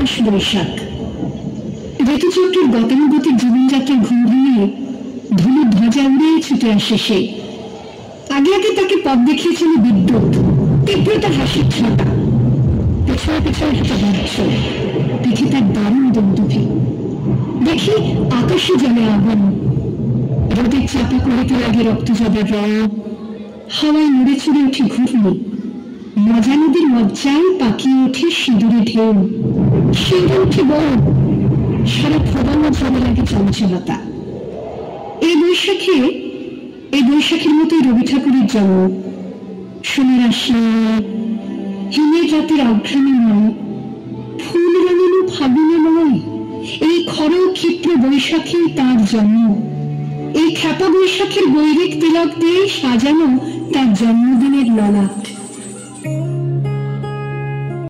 মাস বৈশাখ। ঋতুচক্রের গতানুগতিক জীবনযাত্রার ঘুম ভেঙে ধুলো ধ্বজা উড়ে ছুটে আসে সে। আগে আগে তাকে পথ দেখিয়েছিল বিদ্যুৎ, তীব্রতার হাসির ছটা। পেছনে পেছনে হেঁটে যাচ্ছে, পিঠে তার দারুণ দন্দুভি। দেখি আকাশে জলে আগুন, রোদের চাপা করিতে লাগে রক্ত জবার রব। হাওয়ায় মুড়ে চুড়ে উঠে ঘুরনি, মজা নদীর মজ্জায় পাকিয়ে ওঠে সিঁদুরে ঢেউ। শিউরে উঠে বড়, সারা প্রবাহ জমে লাগে চঞ্চলতা। এই বৈশাখের মতোই রবি ঠাকুরের জন্ম। সোনার আসি, হিমের রাতের অঘ্রাণী নয়, ফুল রাঙানো ফাগুনে নয়। এই খর ক্ষিপ্র বৈশাখী তার জন্ম। এই খ্যাপা বৈশাখের বৈরিক তিলক দিয়ে সাজানো তার জন্মদিনের ললাট।